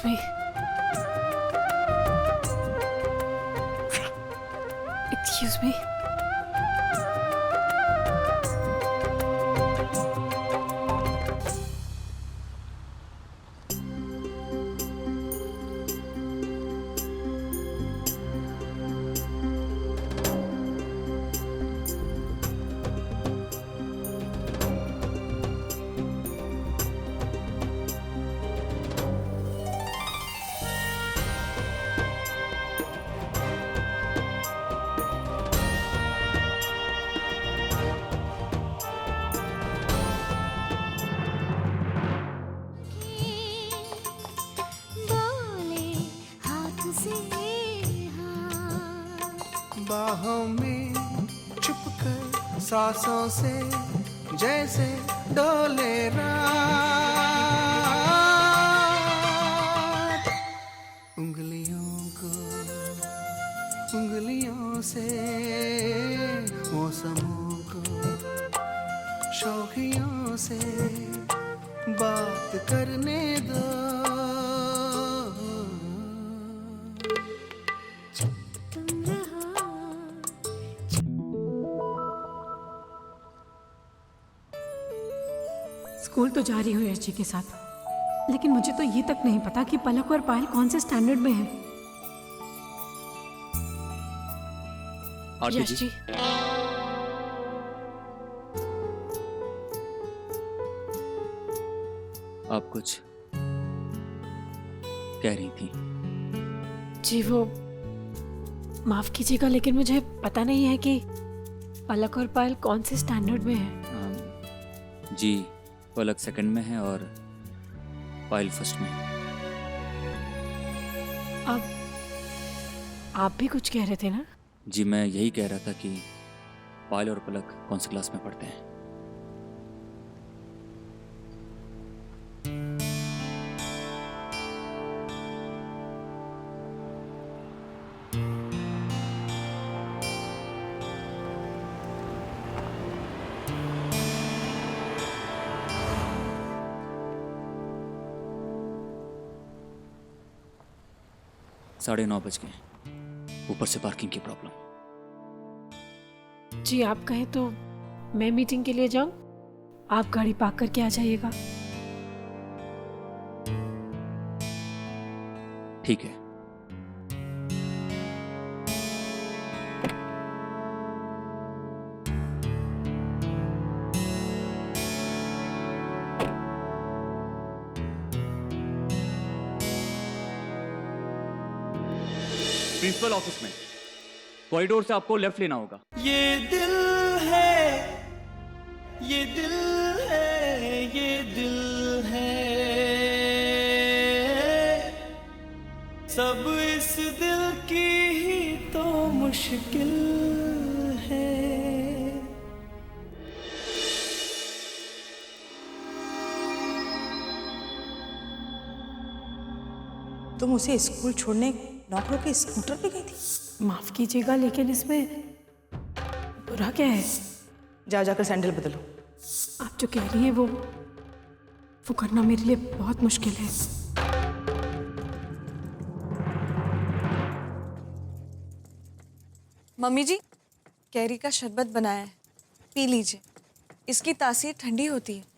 me. Excuse me. बाहों में छुपकर सांसों से जैसे डोले रात, उंगलियों से मौसमों को शौखियों से बात करने दो। स्कूल तो जा रही हूँ यश जी के साथ, लेकिन मुझे तो ये तक नहीं पता कि पलक और पायल कौन से स्टैंडर्ड में हैं। यश जी, आप कुछ कह रही थी? जी वो माफ कीजिएगा, लेकिन मुझे पता नहीं है कि पलक और पायल कौन से स्टैंडर्ड में हैं। जी, पलक सेकंड में है और पायल फर्स्ट में है। अब आप भी कुछ कह रहे थे ना? जी, मैं यही कह रहा था कि पायल और पलक कौन सी क्लास में पढ़ते हैं। साढ़े 9 बज गए, ऊपर से पार्किंग की प्रॉब्लम। जी आप कहें तो मैं मीटिंग के लिए जाऊं, आप गाड़ी पार्क करके आ जाइएगा। ठीक है। प्रिंसिपल ऑफिस में कॉरिडोर से आपको लेफ्ट लेना होगा। ये दिल है, ये दिल है, ये दिल है, सब इस दिल की ही तो मुश्किल है। तुम उसे स्कूल छोड़ने नौकरों के स्कूटर पे गई थी? माफ कीजिएगा, लेकिन इसमें बुरा क्या है? जाओ जाकर सैंडल बदलो। आप जो कह रही हैं वो करना मेरे लिए बहुत मुश्किल है। मम्मी जी, कैरी का शरबत बनाया है, पी लीजिए। इसकी तासीर ठंडी होती है।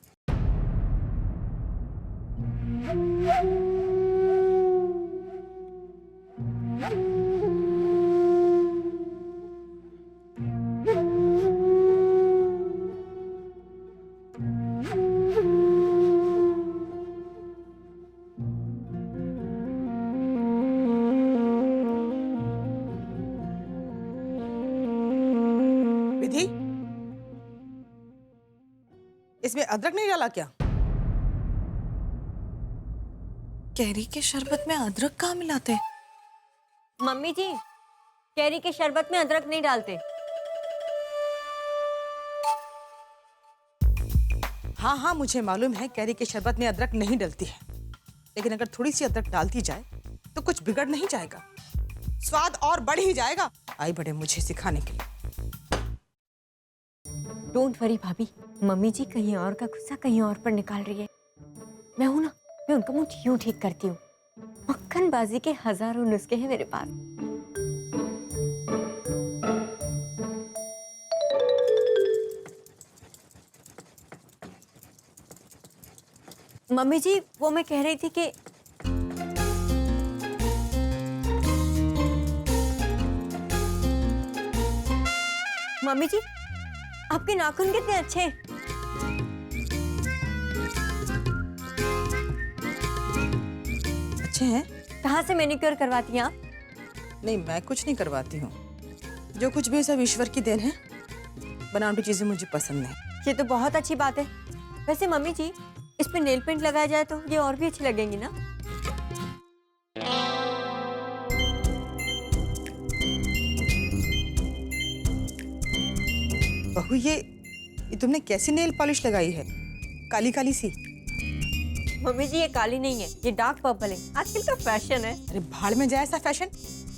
विधि, इसमें अदरक नहीं डाला क्या? कैरी के शरबत में अदरक कहाँ मिलाते हैं? मम्मी जी, कैरी के शरबत में अदरक नहीं डालते। हाँ हाँ, मुझे मालूम है कैरी के शरबत में अदरक नहीं डलती है, लेकिन अगर थोड़ी सी अदरक डालती जाए तो कुछ बिगड़ नहीं जाएगा, स्वाद और बढ़ ही जाएगा। आई बड़े मुझे सिखाने के लिए। डोंट वरी भाभी, मम्मी जी कहीं और का गुस्सा कहीं और पर निकाल रही है। मैं हूं ना, मैं उनका मुंह यूं ठीक करती हूँ। मक्खनबाजी के हजारों नुस्खे हैं मेरे पास। मम्मी जी, वो मैं कह रही थी कि मम्मी जी, आपके नाखून कितने अच्छे हैं। अच्छे हैं? कहाँ से मैनिक्योर करवाती हैं आप? नहीं, मैं कुछ नहीं करवाती हूँ। जो कुछ भी सब ईश्वर की देन है। बनावटी चीजें मुझे पसंद नहीं। ये तो बहुत अच्छी बात है। वैसे मम्मी जी, इस पे नेल पेंट लगाया जाए तो ये और भी अच्छी लगेंगी ना? बहू, ये तुमने कैसी नेल पॉलिश लगाई है? काली काली सी। मम्मी जी, ये काली नहीं है, ये डार्क पर्पल है। आजकल का फैशन है। अरे भाड़ में जाए ऐसा फैशन।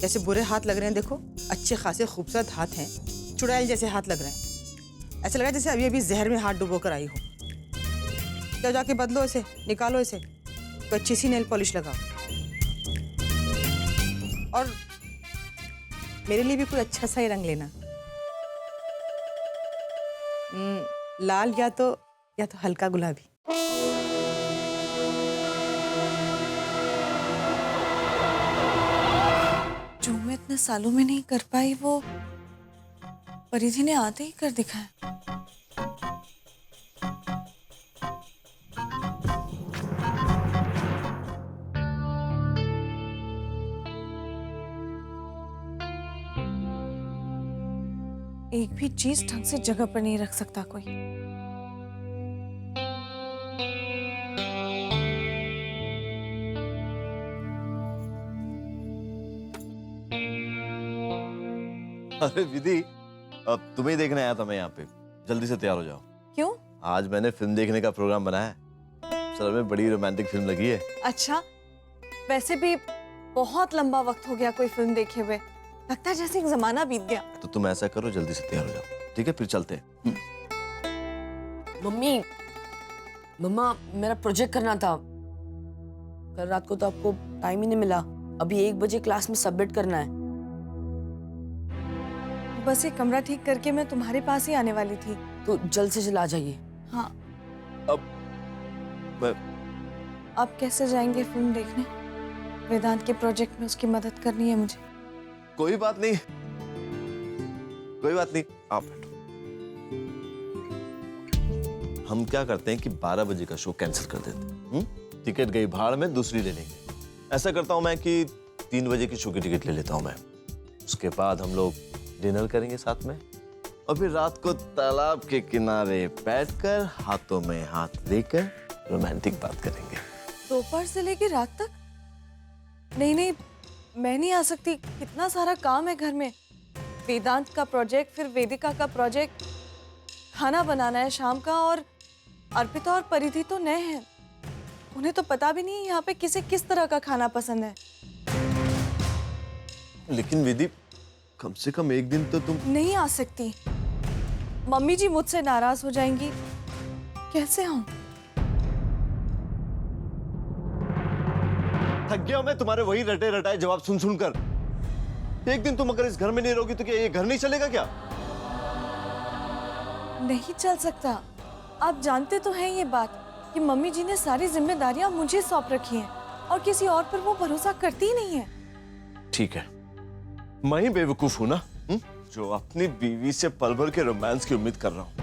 कैसे बुरे हाथ लग रहे हैं, देखो। अच्छे खासे खूबसूरत हाथ हैं, चुड़ैल जैसे हाथ लग रहे हैं। ऐसा लग रहा है जैसे अभी अभी जहर में हाथ डुबो कर आई हो। जाओ जाके बदलो इसे, निकालो इसे, कोई अच्छी सी नेल पॉलिश लगाओ। और मेरे लिए भी कोई अच्छा सा ही रंग लेना। लाल या तो हल्का गुलाबी। जो मैं इतने सालों में नहीं कर पाई, वो परिधि ने आते ही कर दिखाया। एक भी चीज ढंग से जगह पर नहीं रख सकता कोई। अरे विधि, अब तुम्हें ही देखने आया था मैं यहाँ पे। जल्दी से तैयार हो जाओ। क्यों? आज मैंने फिल्म देखने का प्रोग्राम बनाया है। सर में बड़ी रोमांटिक फिल्म लगी है। अच्छा, वैसे भी बहुत लंबा वक्त हो गया कोई फिल्म देखे हुए। लगता है जैसे एक जमाना बीत गया। तो तुम ऐसा करो, जल्दी से तैयार हो जाओ, ठीक है? फिर चलते हैं। मम्मी, मम्मा, मेरा प्रोजेक्ट करना था। कल रात को तो आपको टाइम ही नहीं मिला। अभी 1 बजे क्लास में सबमिट करना है। बस ये कमरा ठीक करके मैं तुम्हारे पास ही आने वाली थी। तो जल्द से जल्द आ जाइए। हाँ। अब मैं आप कैसे जाएंगे फिल्म देखने? वेदांत के प्रोजेक्ट में उसकी मदद करनी है मुझे। कोई बात नहीं, कोई बात नहीं, आप बैठो। हम क्या करते हैं कि 12 बजे का शो कैंसिल कर देते हैं। टिकट गई भाड़ में, दूसरी ले लेंगे। ऐसा करता हूं मैं कि 3 बजे की शो की टिकट ले लेता हूं मैं। उसके बाद हम लोग डिनर करेंगे साथ में, और फिर रात को तालाब के किनारे बैठकर हाथों में हाथ लेकर रोमांटिक बात करेंगे। दोपहर से लेकर रात तक? नहीं नहीं, मैं नहीं आ सकती। कितना सारा काम है घर में। वेदांत का प्रोजेक्ट, फिर वेदिका का प्रोजेक्ट, खाना बनाना है शाम का, और अर्पिता और परिधि तो नए हैं। उन्हें तो पता भी नहीं यहाँ पे किसे किस तरह का खाना पसंद है। लेकिन विधि, कम से कम एक दिन तो तुम। नहीं आ सकती। मम्मी जी मुझसे नाराज हो जाएंगी। कैसे आऊं? थक गया मैं तुम्हारे वही रटे रटाए जवाब सुन सुनकर। एक दिन तुम अगर इस घर में नहीं रहोगी तो क्या ये घर नहीं चलेगा क्या? नहीं चल सकता। आप जानते तो हैं ये बात कि मम्मी जी ने सारी जिम्मेदारियां मुझे सौंप रखी हैं, और किसी और पर वो भरोसा करती ही नहीं है। ठीक है, मैं ही बेवकूफ हूं ना, जो अपनी बीवी से पल भर के रोमांस की उम्मीद कर रहा हूं।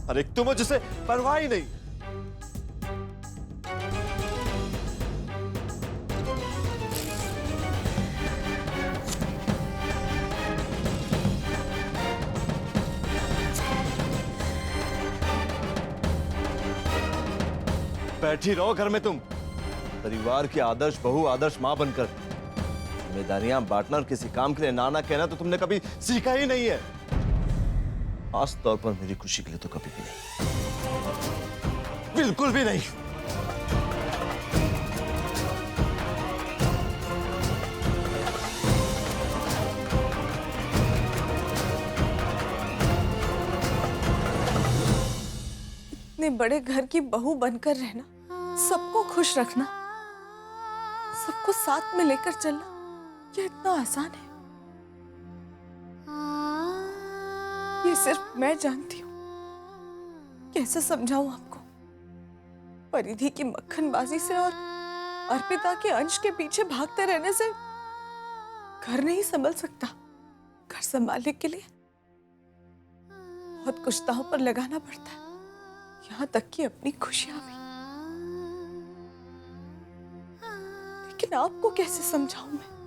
अरे तुम हो जिसे परवाह ही नहीं। बैठी रहो घर में तुम, परिवार की आदर्श बहू, आदर्श मां बनकर। जिम्मेदारियां बांटना और किसी काम के लिए ना ना कहना तो तुमने कभी सीखा ही नहीं है। खास तौर पर मेरी खुशी के लिए तो कभी भी नहीं, बिल्कुल भी नहीं। इतने बड़े घर की बहू बनकर रहना, सबको खुश रखना, सबको साथ में लेकर चलना ये इतना आसान है? ये सिर्फ मैं जानती हूँ। कैसे समझाऊं आपको? परिधि की मक्खनबाजी से और अर्पिता के अंश के पीछे भागते रहने से घर नहीं संभल सकता। घर संभालने के लिए बहुत कुछ दांव पर लगाना पड़ता है, यहाँ तक कि अपनी खुशियां भी। लेकिन आपको कैसे समझाऊं मैं?